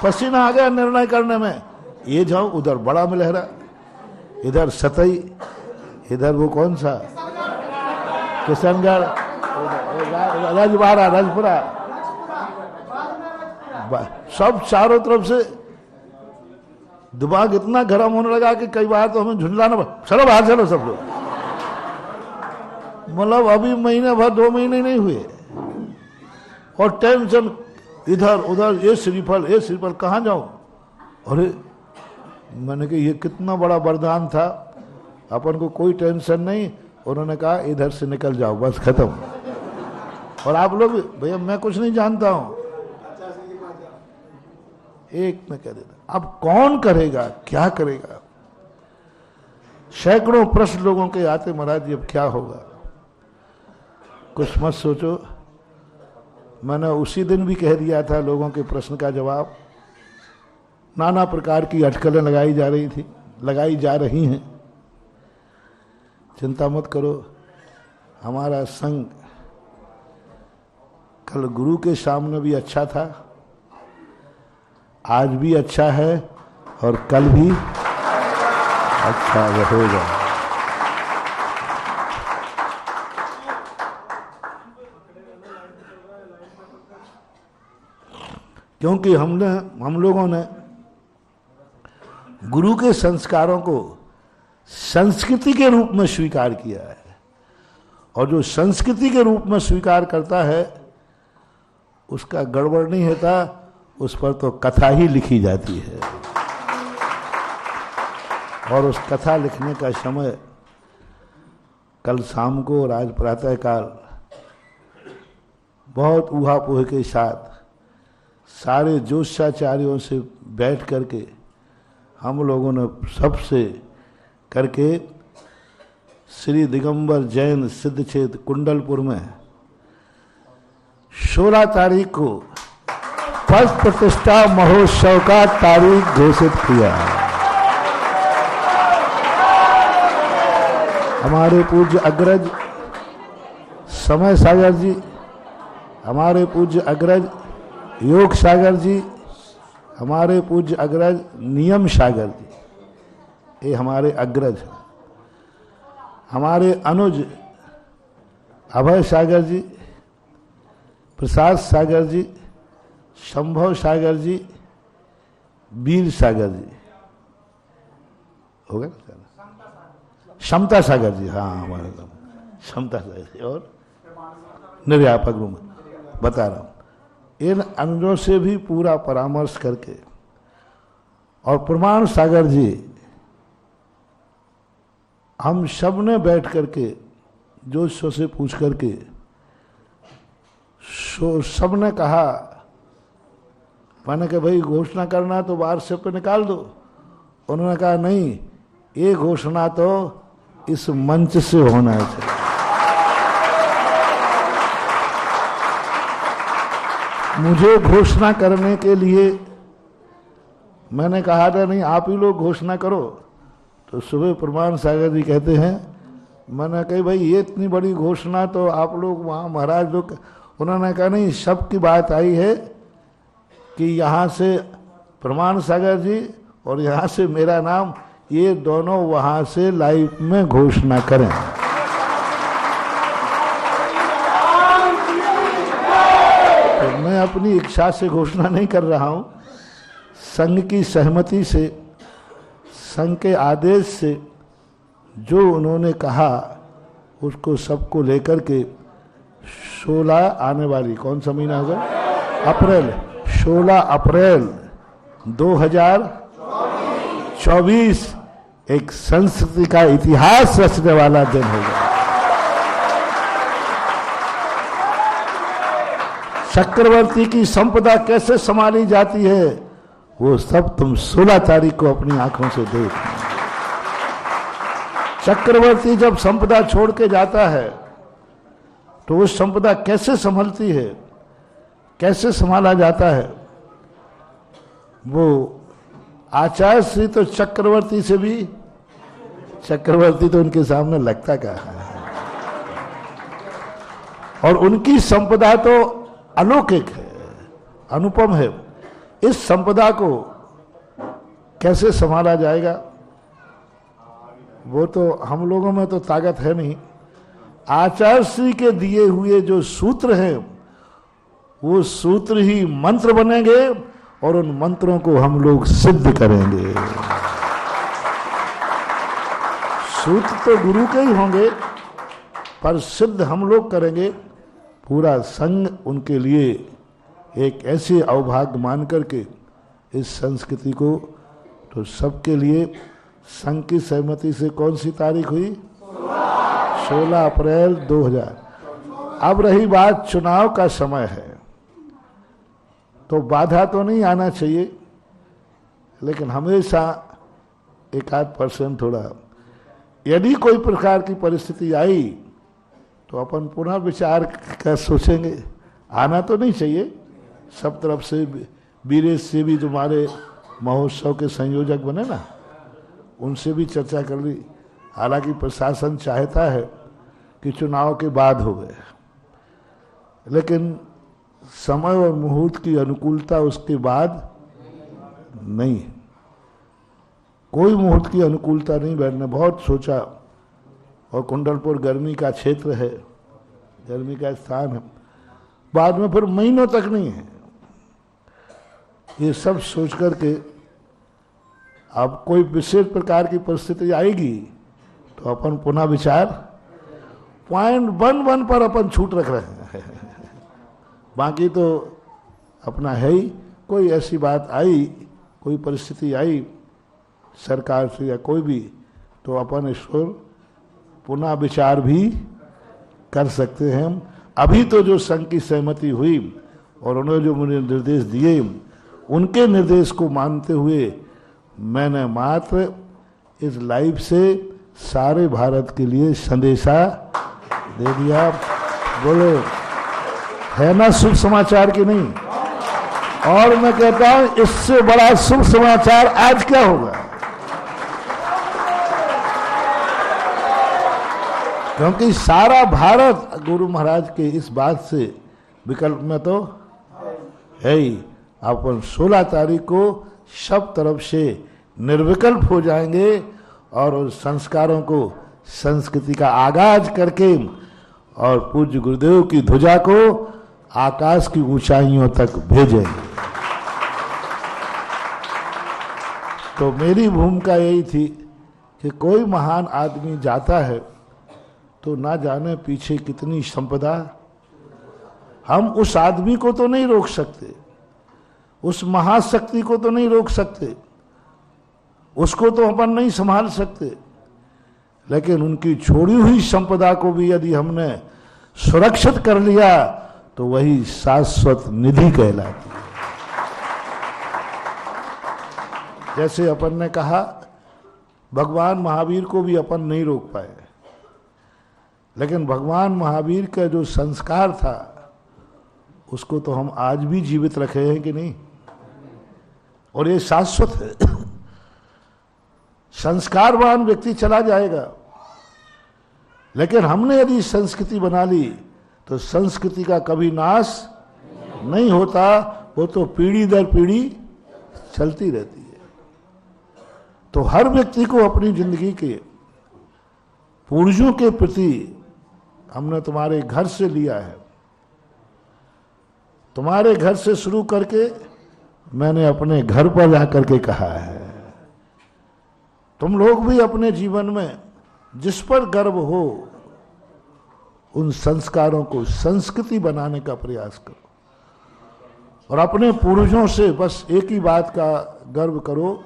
पसीना आ गया निर्णय करने में। ये जाओ, उधर बड़ा मिलहरा, इधर सतई, इधर वो कौन सा किशनगढ़, राजबाड़ा, राजपुरा, सब चारों तरफ से दिमाग इतना गर्म होने लगा कि कई बार तो हमें झुंझलाना पड़ा, चलो बाहर चलो सब लोग। मतलब अभी महीने भर 2 महीने नहीं हुए और टेंशन इधर उधर, ये श्रीफल, ये श्रीफल, कहाँ जाऊं। अरे मैंने कहा ये कितना बड़ा वरदान था, अपन को कोई टेंशन नहीं। उन्होंने कहा इधर से निकल जाओ, बस खत्म। और आप लोग, भैया मैं कुछ नहीं जानता हूं, एक में कह देता। अब कौन करेगा, क्या करेगा। सैकड़ों प्रश्न लोगों के आते, महाराज जी अब क्या होगा। कुछ मत सोचो, मैंने उसी दिन भी कह दिया था लोगों के प्रश्न का जवाब। नाना प्रकार की अटकलें लगाई जा रही थी, लगाई जा रही हैं। चिंता मत करो, हमारा संग कल गुरु के सामने भी अच्छा था, आज भी अच्छा है और कल भी अच्छा रहेगा। क्योंकि हम लोगों ने गुरु के संस्कारों को संस्कृति के रूप में स्वीकार किया है, और जो संस्कृति के रूप में स्वीकार करता है उसका गड़बड़ नहीं होता, उस पर तो कथा ही लिखी जाती है। और उस कथा लिखने का समय कल शाम को और आज प्रातः काल बहुत ऊहापोह के साथ सारे ज्योतिषाचार्यों से बैठ करके हम लोगों ने सबसे करके श्री दिगंबर जैन सिद्ध क्षेत्र कुंडलपुर में 16 तारीख को पद प्रतिष्ठा महोत्सव का तारीख घोषित किया। हमारे पूज्य अग्रज समय सागर जी, हमारे पूज्य अग्रज योग सागर जी, हमारे पूज्य अग्रज नियम सागर जी, ये हमारे अग्रज हैं। हमारे अनुज अभय सागर जी, प्रसाद सागर जी, संभव सागर जी, वीर सागर जी, हो गया क्षमता सागर जी, हाँ हमारे क्षमता सागर जी, और निर्यापक रूम बता रहा हूँ। इन अनुजों से भी पूरा परामर्श करके, और प्रमाण सागर जी, हम सब ने बैठ करके जोशों से पूछ करके सब ने कहा, मैंने कहा भाई घोषणा करना तो व्हाट्सएप पे निकाल दो। उन्होंने कहा नहीं, ये घोषणा तो इस मंच से होना चाहिए। मुझे घोषणा करने के लिए मैंने कहा था नहीं, आप ही लोग घोषणा करो। तो सुबह प्रमाण सागर जी कहते हैं, मैंने कही भाई ये इतनी बड़ी घोषणा तो आप लोग वहाँ महाराज लोग, उन्होंने कहा नहीं, सबकी बात आई है कि यहाँ से प्रमाण सागर जी और यहाँ से मेरा नाम, ये दोनों वहाँ से लाइव में घोषणा करें। तो मैं अपनी इच्छा से घोषणा नहीं कर रहा हूँ, संघ की सहमति से, संघ के आदेश से जो उन्होंने कहा उसको सबको लेकर के 16 आने वाली, कौन सा महीना होगा? अप्रैल, 16 अप्रैल 2024 एक संस्कृति का इतिहास रचने वाला दिन होगा। चक्रवर्ती की संपदा कैसे संभाली जाती है वो सब तुम 16 तारीख को अपनी आंखों से देखना। चक्रवर्ती जब संपदा छोड़ के जाता है तो वो संपदा कैसे संभलती है, कैसे संभाला जाता है, वो आचार्य श्री तो चक्रवर्ती से भी, चक्रवर्ती तो उनके सामने लगता क्या है, और उनकी संपदा तो अलौकिक है, अनुपम है। इस संपदा को कैसे संभाला जाएगा वो तो हम लोगों में तो ताकत है नहीं। आचार्य श्री के दिए हुए जो सूत्र हैं वो सूत्र ही मंत्र बनेंगे और उन मंत्रों को हम लोग सिद्ध करेंगे। सूत्र तो गुरु के ही होंगे पर सिद्ध हम लोग करेंगे। पूरा संघ उनके लिए एक ऐसे अवभाग्य मान करके इस संस्कृति को, तो सबके लिए संघ की सहमति से कौन सी तारीख हुई? 16 अप्रैल 2000। अब रही बात चुनाव का समय है, तो बाधा तो नहीं आना चाहिए, लेकिन हमेशा 1-8% थोड़ा, यदि कोई प्रकार की परिस्थिति आई तो अपन पुनः विचार कर सोचेंगे। आना तो नहीं चाहिए। सब तरफ से बीरेश से भी तुम्हारे महोत्सव के संयोजक बने ना, उनसे भी चर्चा कर ली। हालांकि प्रशासन चाहता है कि चुनाव के बाद हो गए, लेकिन समय और मुहूर्त की अनुकूलता उसके बाद नहीं है। कोई मुहूर्त की अनुकूलता नहीं बैठने। बहुत सोचा, और कुंडलपुर गर्मी का क्षेत्र है, गर्मी का स्थान है, बाद में फिर महीनों तक नहीं है। ये सब सोच करके अब कोई विशेष प्रकार की परिस्थिति आएगी तो अपन पुनः विचार, पॉइंट 1 पर अपन छूट रख रहे हैं। बाकी तो अपना है ही। कोई ऐसी बात आई, कोई परिस्थिति आई सरकार से या कोई भी, तो अपन ईश्वर पुनः विचार भी कर सकते हैं। अभी तो जो संघ की सहमति हुई और उन्होंने जो मुझे निर्देश दिए, उनके निर्देश को मानते हुए मैंने मात्र इस लाइव से सारे भारत के लिए संदेशा दे दिया। बोलो, है ना शुभ समाचार कि नहीं? और मैं कहता हूं इससे बड़ा शुभ समाचार आज क्या होगा? क्योंकि सारा भारत गुरु महाराज के इस बात से विकल्प में तो है ही। अपन 16 तारीख को सब तरफ से निर्विकल्प हो जाएंगे और उस संस्कारों को, संस्कृति का आगाज करके और पूज्य गुरुदेव की ध्वजा को आकाश की ऊंचाइयों तक भेजेंगे। तो मेरी भूमिका यही थी कि कोई महान आदमी जाता है तो ना जाने पीछे कितनी संपदा। हम उस आदमी को तो नहीं रोक सकते, उस महाशक्ति को तो नहीं रोक सकते, उसको तो अपन नहीं संभाल सकते, लेकिन उनकी छोड़ी हुई संपदा को भी यदि हमने सुरक्षित कर लिया तो वही शाश्वत निधि कहलाती है। जैसे अपन ने कहा, भगवान महावीर को भी अपन नहीं रोक पाए, लेकिन भगवान महावीर का जो संस्कार था उसको तो हम आज भी जीवित रखे हैं कि नहीं? और ये शाश्वत है। संस्कारवान व्यक्ति चला जाएगा, लेकिन हमने यदि संस्कृति बना ली तो संस्कृति का कभी नाश नहीं होता, वो तो पीढ़ी दर पीढ़ी चलती रहती है। तो हर व्यक्ति को अपनी जिंदगी के पूर्वजों के प्रति, हमने तुम्हारे घर से लिया है, तुम्हारे घर से शुरू करके मैंने अपने घर पर जाकर के कहा है, तुम लोग भी अपने जीवन में जिस पर गर्व हो उन संस्कारों को संस्कृति बनाने का प्रयास करो और अपने पूर्वजों से बस एक ही बात का गर्व करो,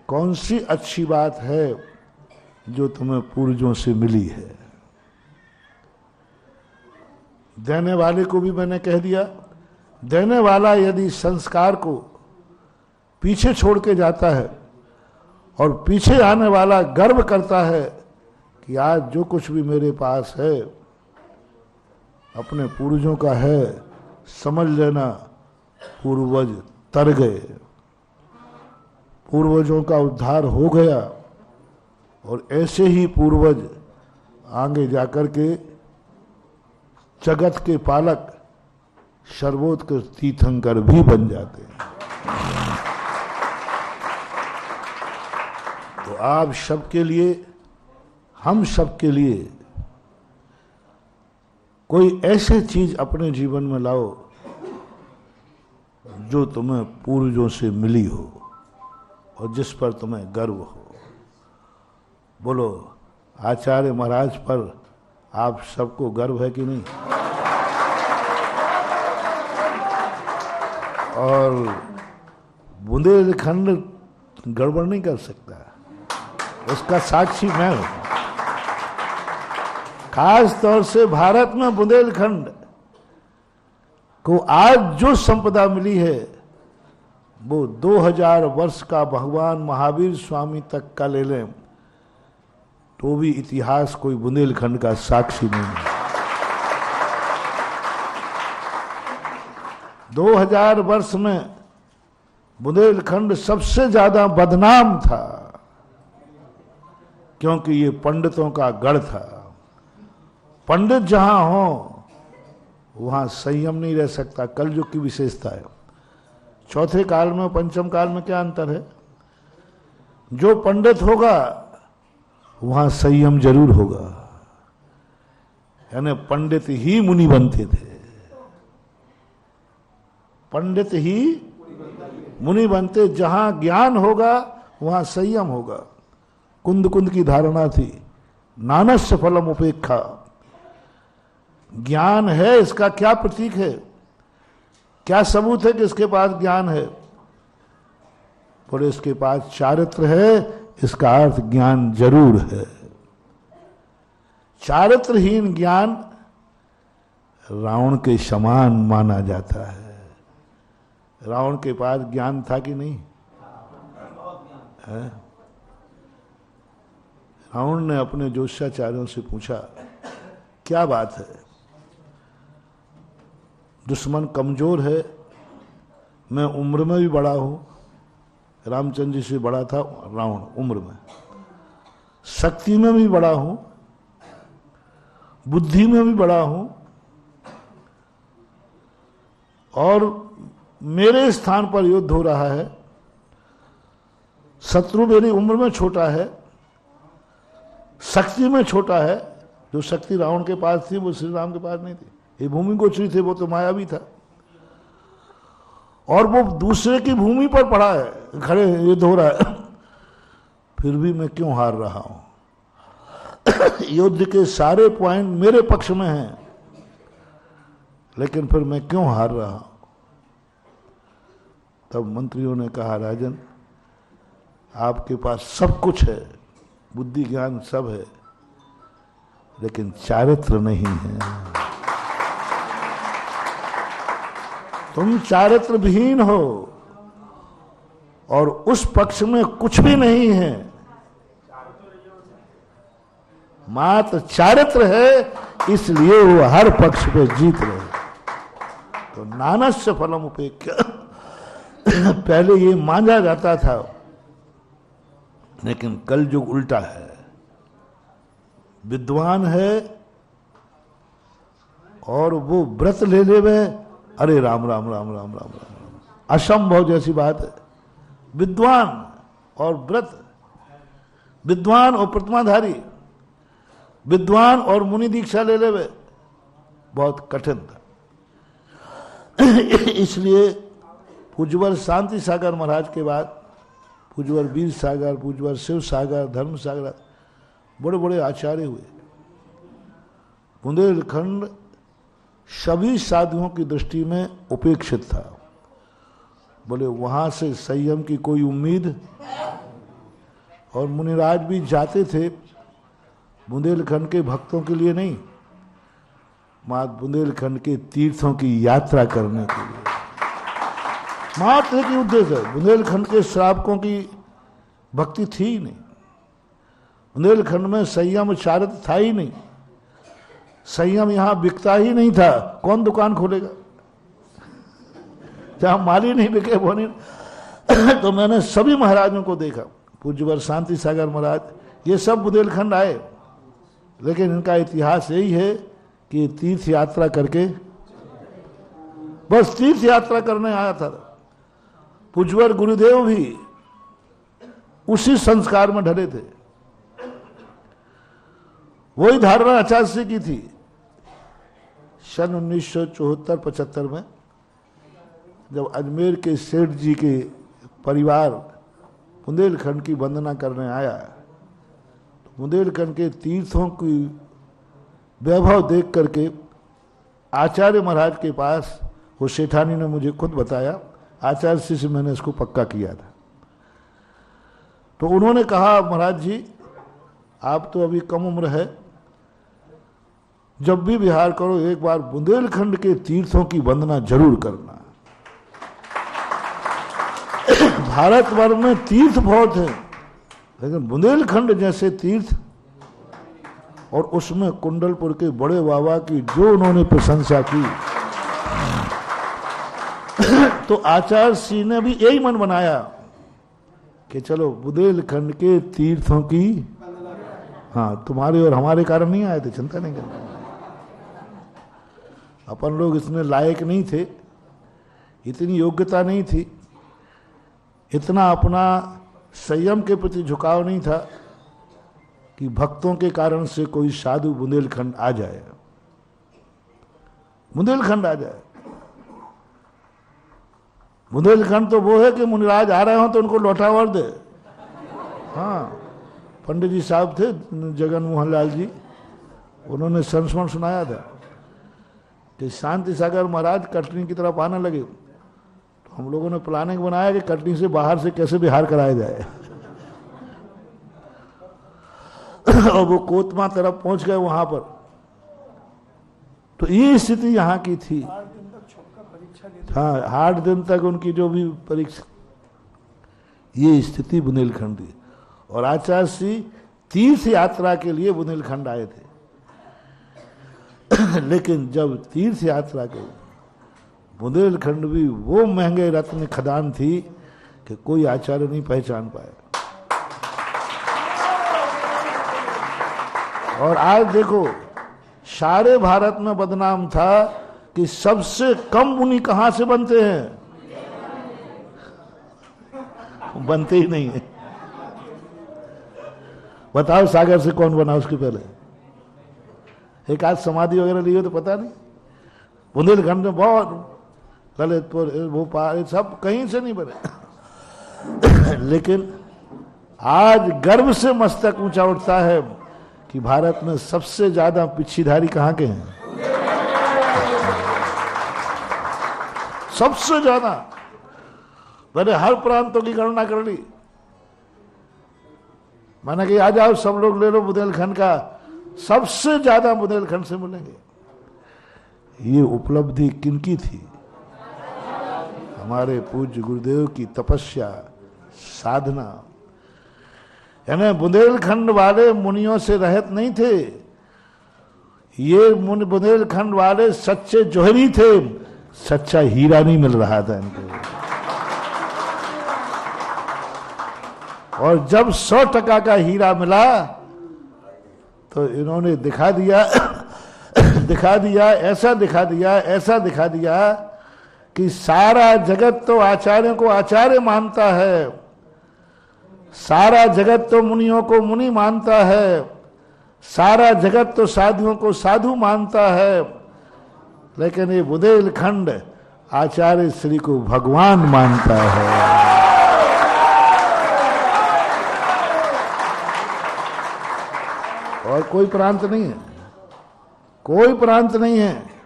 कौन सी अच्छी बात है जो तुम्हें पूर्वजों से मिली है। देने वाले को भी मैंने कह दिया, देने वाला यदि संस्कार को पीछे छोड़ के जाता है और पीछे आने वाला गर्व करता है कि आज जो कुछ भी मेरे पास है अपने पूर्वजों का है, समझ लेना पूर्वज तर गए, पूर्वजों का उद्धार हो गया। और ऐसे ही पूर्वज आगे जाकर के जगत के पालक सर्वोत्कृष्ट तीर्थंकर भी बन जाते हैं। तो आप सबके लिए, हम सबके लिए कोई ऐसी चीज अपने जीवन में लाओ जो तुम्हें पूर्वजों से मिली हो और जिस पर तुम्हें गर्व हो। बोलो, आचार्य महाराज पर आप सबको गर्व है कि नहीं? और बुंदेलखंड गड़बड़ नहीं कर सकता, उसका साक्षी मैं हूं। खास तौर से भारत में बुंदेलखंड को आज जो संपदा मिली है वो 2000 वर्ष का भगवान महावीर स्वामी तक का ले लें तो भी इतिहास कोई बुंदेलखंड का साक्षी नहीं है। 2000 वर्ष में बुंदेलखंड सबसे ज्यादा बदनाम था क्योंकि ये पंडितों का गढ़ था। पंडित जहां हो वहां संयम नहीं रह सकता। कलयुग की विशेषता है। चौथे काल में पंचम काल में क्या अंतर है? जो पंडित होगा वहां संयम जरूर होगा, यानी पंडित ही मुनि बनते थे, पंडित ही मुनि बनते। जहां ज्ञान होगा वहां संयम होगा। कुंद कुंद की धारणा थी, नानस्य फलम उपेक्षा। ज्ञान है, इसका क्या प्रतीक है, क्या सबूत है कि इसके पास ज्ञान है? बोले इसके पास चारित्र है, इसका अर्थ ज्ञान जरूर है। चारित्रहीन ज्ञान रावण के समान माना जाता है। रावण के पास ज्ञान था कि नहीं है? रावण ने अपने ज्योतिषाचार्यों से पूछा, क्या बात है, दुश्मन कमजोर है, मैं उम्र में भी बड़ा हूं, रामचंद्र जी से बड़ा था रावण उम्र में, शक्ति में भी बड़ा हूं, बुद्धि में भी बड़ा हूं, और मेरे स्थान पर युद्ध हो रहा है, शत्रु मेरी उम्र में छोटा है, शक्ति में छोटा है। जो शक्ति रावण के पास थी वो श्री राम के पास नहीं थी। ये भूमि गोचरी थे, वो तो मायावी था, और वो दूसरे की भूमि पर पड़ा है, खड़े युद्ध हो रहा है, फिर भी मैं क्यों हार रहा हूं? युद्ध के सारे पॉइंट मेरे पक्ष में हैं, लेकिन फिर मैं क्यों हार रहा हूं? तब मंत्रियों ने कहा, राजन आपके पास सब कुछ है, बुद्धि ज्ञान सब है, लेकिन चारित्र नहीं है। तुम चारित्र विहीन हो और उस पक्ष में कुछ भी नहीं है, मात्र चारित्र है, इसलिए वो हर पक्ष पे जीत रहे। तो नानस्य फलम उपेक्षा पहले ये माना जाता था, लेकिन कल युग उल्टा है। विद्वान है और वो व्रत ले लेवे अरे राम राम राम राम राम राम, असंभव जैसी बात है। विद्वान और व्रत, विद्वान और प्रतिमाधारी, विद्वान और मुनि दीक्षा ले ले, बहुत कठिन था। इसलिए पूज्यवर शांति सागर महाराज के बाद पूज्यवर वीर सागर, पूज्यवर शिव सागर, धर्म सागर, बड़े बड़े आचार्य हुए। बुंदेलखंड सभी साधुओं की दृष्टि में उपेक्षित था। बोले वहां से संयम की कोई उम्मीद, और मुनिराज भी जाते थे बुंदेलखंड के भक्तों के लिए नहीं, मात्र बुंदेलखंड के तीर्थों की यात्रा करने के लिए, मात्र एक ही उद्देश्य है। बुंदेलखंड के श्रावकों की भक्ति थी ही नहीं, बुंदेलखंड में संयम चारित्र था ही नहीं, संयम यहां बिकता ही नहीं था। कौन दुकान खोलेगा जहां माल ही नहीं बिके वो नहीं। तो मैंने सभी महाराजों को देखा, पूज्यवर शांति सागर महाराज, ये सब बुंदेलखंड आए, लेकिन इनका इतिहास यही है कि तीर्थ यात्रा करके, बस तीर्थ यात्रा करने आया था। पूज्यवर गुरुदेव भी उसी संस्कार में ढले थे। वही धारणा आचार्य से की थी। सन 1974-75 में जब अजमेर के सेठ जी के परिवार बुंदेलखंड की वंदना करने आया, तो बुंदेलखंड के तीर्थों की वैभव देख करके आचार्य महाराज के पास, वो सेठानी ने मुझे खुद बताया, आचार्य से मैंने इसको पक्का किया था। तो उन्होंने कहा, महाराज जी आप तो अभी कम उम्र है, जब भी विहार करो एक बार बुंदेलखंड के तीर्थों की वंदना जरूर करना। भारतवर्ष में तीर्थ बहुत है, लेकिन बुंदेलखंड जैसे तीर्थ, और उसमें कुंडलपुर के बड़े बाबा की जो उन्होंने प्रशंसा की, तो आचार्य श्री ने भी यही मन बनाया कि चलो बुंदेलखंड के तीर्थों की, हाँ तुम्हारे और हमारे कारण नहीं आए थे, चिंता नहीं करना, अपन लोग इसमें लायक नहीं थे, इतनी योग्यता नहीं थी, इतना अपना संयम के प्रति झुकाव नहीं था कि भक्तों के कारण से कोई साधु बुंदेलखंड आ जाए, बुंदेलखंड आ जाए। बुंदेलखंड तो वो है कि मुनिराज आ रहे हो तो उनको लौटावर दे। हाँ, पंडित जी साहब थे जगन मोहन लाल जी, उन्होंने संस्मरण सुनाया था कि शांति सागर महाराज कटनी की तरफ आने लगे, तो हम लोगों ने प्लानिंग बनाया कि कटनी से बाहर से कैसे बिहार कराया जाए। और वो कोतमा तरफ पहुंच गए वहां पर, तो ये स्थिति यहाँ की थी। हाँ, 8 दिन तक उनकी जो भी परीक्षा, ये स्थिति बुंदेलखंड थी। और आचार्य श्री तीर्थ यात्रा के लिए बुंदेलखंड आए थे। लेकिन जब तीर्थ यात्रा के बुंदेलखंड भी वो महंगे रत्न खदान थी कि कोई आचार्य नहीं पहचान पाया। और आज देखो, सारे भारत में बदनाम था कि सबसे कम मुनि कहां से बनते हैं, बनते ही नहीं है। बताओ सागर से कौन बना उसके पहले? एक आध समाधि वगैरह ली हो तो पता नहीं। बुंदेलखंड में बहुत, ललितपुर, भोपाल, सब कहीं से नहीं बने। लेकिन आज गर्व से मस्तक ऊंचा उठता है कि भारत में सबसे ज्यादा पिछीधारी कहां के हैं, सबसे ज्यादा। मैंने हर प्रांतों की गणना कर ली, मैंने कहा आ जाओ सब लोग ले लो बुंदेलखंड का, सबसे ज्यादा बुंदेलखंड से मिलेंगे। ये उपलब्धि किनकी थी? हमारे पूज्य गुरुदेव की तपस्या, साधना। यानी बुंदेलखंड वाले मुनियों से रहित नहीं थे, ये बुंदेलखंड वाले सच्चे जौहरी थे, सच्चा हीरा नहीं मिल रहा था इनको। और जब 100% का हीरा मिला तो इन्होंने दिखा दिया, दिखा दिया, ऐसा दिखा दिया, ऐसा दिखा दिया कि सारा जगत तो आचार्यों को आचार्य मानता है, सारा जगत तो मुनियों को मुनि मानता है, सारा जगत तो साधुओं को साधु मानता है, लेकिन ये बुंदेलखंड आचार्य श्री को भगवान मानता है। और कोई प्रांत नहीं है, कोई प्रांत नहीं है।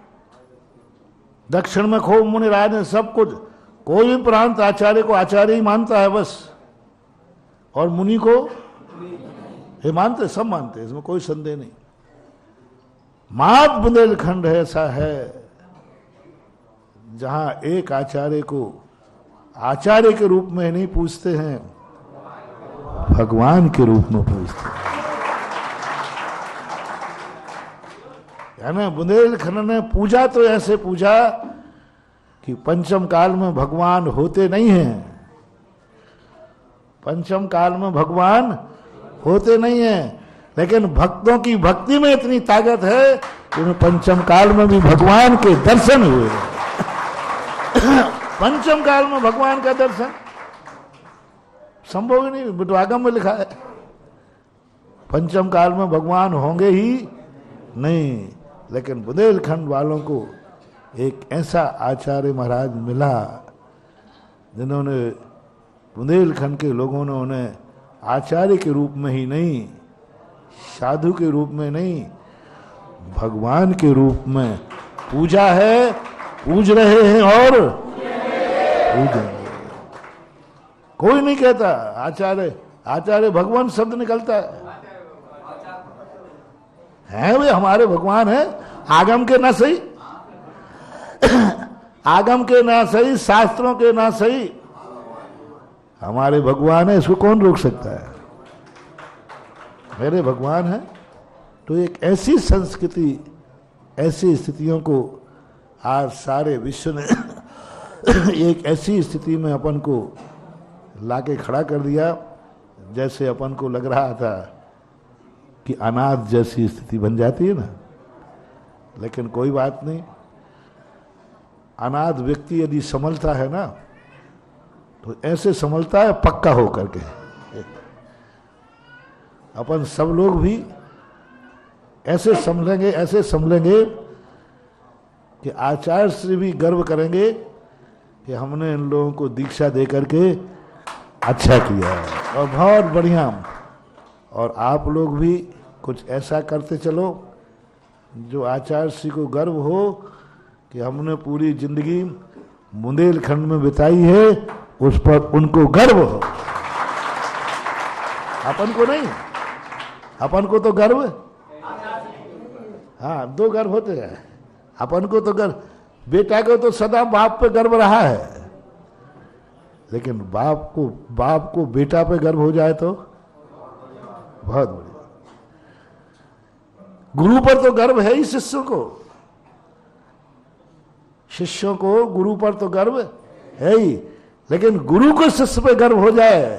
दक्षिण में खूब मुनिराज है, सब कुछ, कोई भी प्रांत आचार्य को आचार्य ही मानता है बस, और मुनि को ये मानते, सब मानते हैं, इसमें कोई संदेह नहीं। मात बुंदेलखंड ऐसा है जहां एक आचार्य को आचार्य के रूप में नहीं पूछते हैं, भगवान के रूप में पूछते हैं। यानी बुंदेलखंड ने पूजा तो ऐसे पूजा कि पंचम काल में भगवान होते नहीं हैं, पंचम काल में भगवान होते नहीं हैं, लेकिन भक्तों की भक्ति में इतनी ताकत है कि उन्हें पंचम काल में भी भगवान के दर्शन हुए। पंचम काल में भगवान का दर्शन संभव ही नहीं, विद्वागम में लिखा है पंचम काल में भगवान होंगे ही नहीं। लेकिन बुंदेलखंड वालों को एक ऐसा आचार्य महाराज मिला जिन्होंने, बुंदेलखंड के लोगों ने उन्हें आचार्य के रूप में ही नहीं, साधु के रूप में नहीं, भगवान के रूप में पूजा है, पूज रहे हैं और पूजेंगे। कोई नहीं कहता आचार्य, आचार्य भगवान शब्द निकलता है वे हमारे भगवान है, आगम के ना सही, आगम के ना सही, शास्त्रों के ना सही, हमारे भगवान है, इसको कौन रोक सकता है? मेरे भगवान है। तो एक ऐसी संस्कृति, ऐसी स्थितियों को आज सारे विश्व ने एक ऐसी स्थिति में अपन को लाके खड़ा कर दिया जैसे अपन को लग रहा था कि अनाथ जैसी स्थिति बन जाती है ना। लेकिन कोई बात नहीं, अनाथ व्यक्ति यदि संभलता है ना तो ऐसे संभलता है पक्का हो करके। अपन सब लोग भी ऐसे संभलेंगे, ऐसे संभलेंगे कि आचार्य श्री भी गर्व करेंगे कि हमने इन लोगों को दीक्षा दे करके अच्छा किया और बहुत बढ़िया। और आप लोग भी कुछ ऐसा करते चलो जो आचार्य श्री को गर्व हो कि हमने पूरी जिंदगी बुंदेलखंड में बिताई है, उस पर उनको गर्व हो। अपन को नहीं, अपन को तो गर्व, हाँ दो गर्व होते हैं। अपन को तो गर्व, बेटा को तो सदा बाप पे गर्व रहा है, लेकिन बाप को बेटा पे गर्व हो जाए तो बहुत बढ़िया। गुरु पर तो गर्व है ही शिष्यों को, शिष्यों को गुरु पर तो गर्व है ही, लेकिन गुरु को शिष्य पे गर्व हो जाए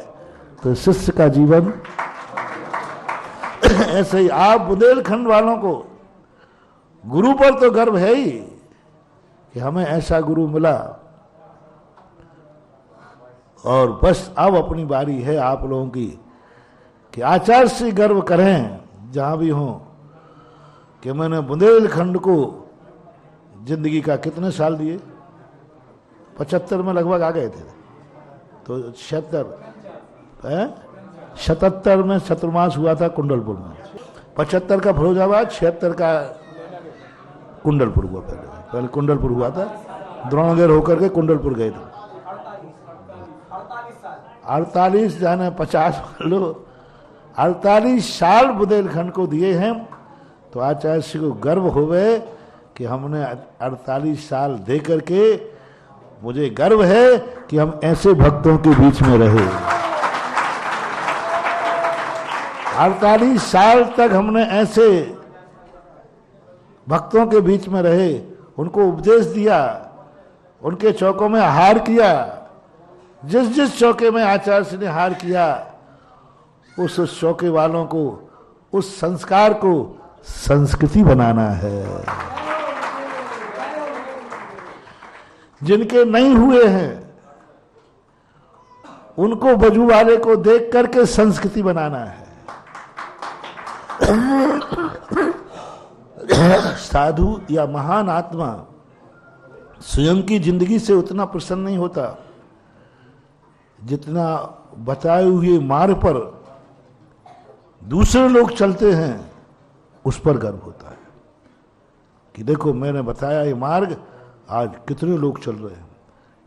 तो शिष्य का जीवन ऐसे ही। आप बुंदेलखंड वालों को गुरु पर तो गर्व है ही कि हमें ऐसा गुरु मिला, और बस अब अपनी बारी है आप लोगों की कि आचार्य से गर्व करें जहां भी हो कि मैंने बुंदेलखंड को जिंदगी का कितने साल दिए, 75 में लगभग आ गए थे, तो 77 में चतुर्मास हुआ था कुंडलपुर में, 75 का फिरोजाबाद, 76 का कुंडलपुर हुआ। पहले कुंडलपुर हुआ था, द्रोणागढ़ होकर के कुंडलपुर गए थे। 48 जाने 50 लो, 48 साल बुंदेलखंड को दिए हैं। तो आचार्य श्री को गर्व होवे कि हमने 48 साल दे करके, मुझे गर्व है कि हम ऐसे भक्तों के बीच में रहे। 48 साल तक हमने ऐसे भक्तों के बीच में रहे, उनको उपदेश दिया, उनके चौकों में आहार किया। जिस जिस चौके में आचार्य श्री ने हार किया, उस चौके वालों को, उस संस्कार को संस्कृति बनाना है। जिनके नहीं हुए हैं उनको वजू वाले को देख करके संस्कृति बनाना है। साधु या महान आत्मा स्वयं की जिंदगी से उतना प्रसन्न नहीं होता जितना बताए हुए मार्ग पर दूसरे लोग चलते हैं उस पर गर्व होता है कि देखो मैंने बताया ये मार्ग, आज कितने लोग चल रहे हैं,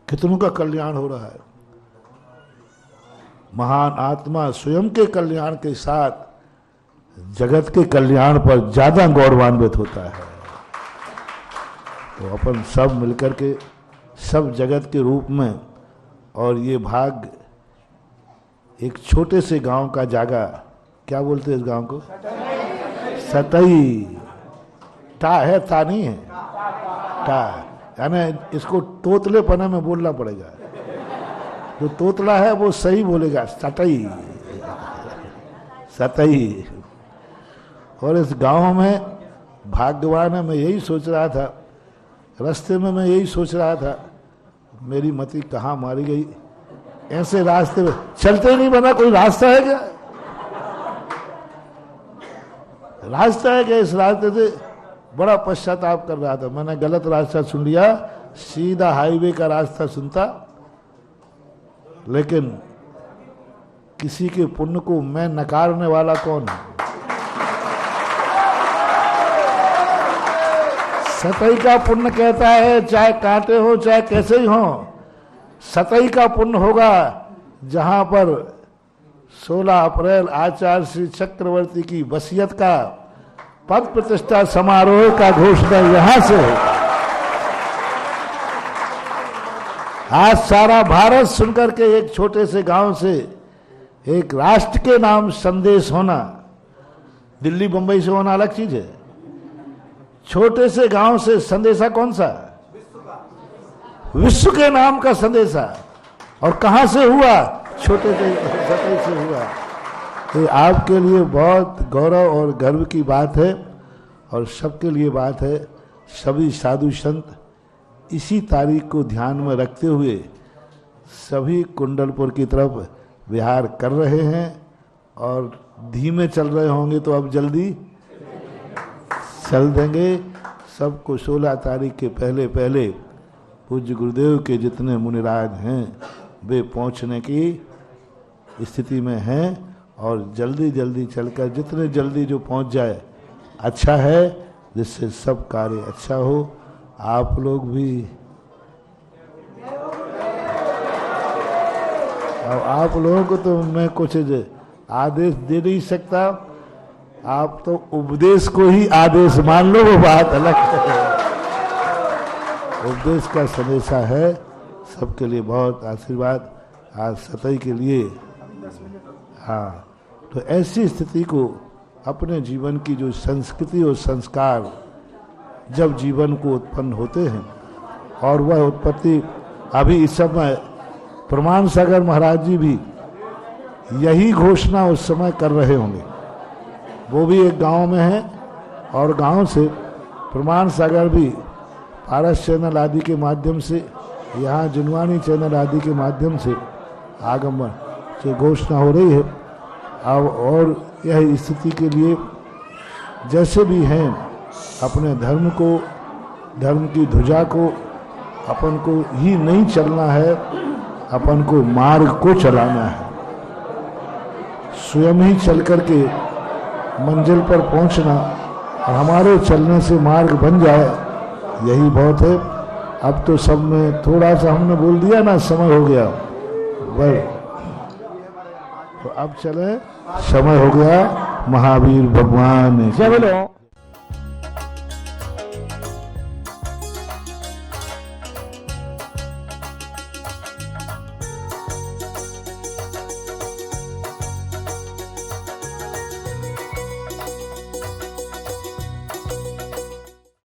कितनों का कल्याण हो रहा है। महान आत्मा स्वयं के कल्याण के साथ जगत के कल्याण पर ज्यादा गौरवान्वित होता है। तो अपन सब मिलकर के सब जगत के रूप में, और ये भाग एक छोटे से गांव का जागा, क्या बोलते हैं इस गांव को? सतई। टा है, ता नहीं है, टा, यानी इसको तोतलेपना में बोलना पड़ेगा। जो तोतला है वो सही बोलेगा, सतई, सतई। और इस गांव में भाग्यवान है, मैं यही सोच रहा था, रास्ते में मैं यही सोच रहा था, मेरी मति कहाँ मारी गई। ऐसे रास्ते में चलते नहीं बना, कोई रास्ता है क्या? रास्ता है क्या? इस रास्ते से बड़ा पश्चाताप कर रहा था, मैंने गलत रास्ता सुन लिया, सीधा हाईवे का रास्ता सुनता। लेकिन किसी के पुण्य को मैं नकारने वाला कौन है? सतई का पुण्य कहता है, चाहे कांटे हो चाहे कैसे ही हो, सतई का पुण्य होगा जहां पर 16 अप्रैल आचार्य श्री चक्रवर्ती की वसीयत का पद प्रतिष्ठा समारोह का घोषणा यहां से हो। आज सारा भारत सुनकर के एक छोटे से गांव से एक राष्ट्र के नाम संदेश होना, दिल्ली बंबई से होना अलग चीज है। छोटे से गांव से संदेशा कौन सा? विश्व के नाम का संदेशा। और कहां से हुआ? छोटे से सतई से हुआ। ये आपके लिए बहुत गौरव और गर्व की बात है, और सबके लिए बात है। सभी साधु संत इसी तारीख को ध्यान में रखते हुए सभी कुंडलपुर की तरफ विहार कर रहे हैं, और धीमे चल रहे होंगे तो अब जल्दी चल देंगे। सबको 16 तारीख के पहले पहले पूज्य गुरुदेव के जितने मुनिराज हैं वे पहुंचने की स्थिति में हैं, और जल्दी जल्दी चलकर जितने जल्दी जो पहुंच जाए अच्छा है, जिससे सब कार्य अच्छा हो। आप लोग भी, और आप लोगों को तो मैं कुछ आदेश दे नहीं सकता, आप तो उपदेश को ही आदेश मान लो, वो बात अलग है। उपदेश का संदेशा है, सबके लिए बहुत आशीर्वाद। आज सतई के लिए, हाँ, तो ऐसी स्थिति को अपने जीवन की जो संस्कृति और संस्कार जब जीवन को उत्पन्न होते हैं, और वह उत्पत्ति अभी इस समय प्रमाण सागर महाराज जी भी यही घोषणा उस समय कर रहे होंगे। वो भी एक गांव में है, और गांव से प्रमाण सागर भी पारस चैनल आदि के माध्यम से, यहाँ जुनवानी चैनल आदि के माध्यम से आगमन से घोषणा हो रही है। अब और यह स्थिति के लिए जैसे भी हैं, अपने धर्म को, धर्म की ध्वजा को, अपन को ही नहीं चलना है, अपन को मार्ग को चलाना है। स्वयं ही चल करके मंजिल पर पहुंचना, और हमारे चलने से मार्ग बन जाए, यही बहुत है। अब तो सब में थोड़ा सा हमने बोल दिया ना, समय हो गया, तो अब चले, समय हो गया। महावीर भगवान जय बोलो।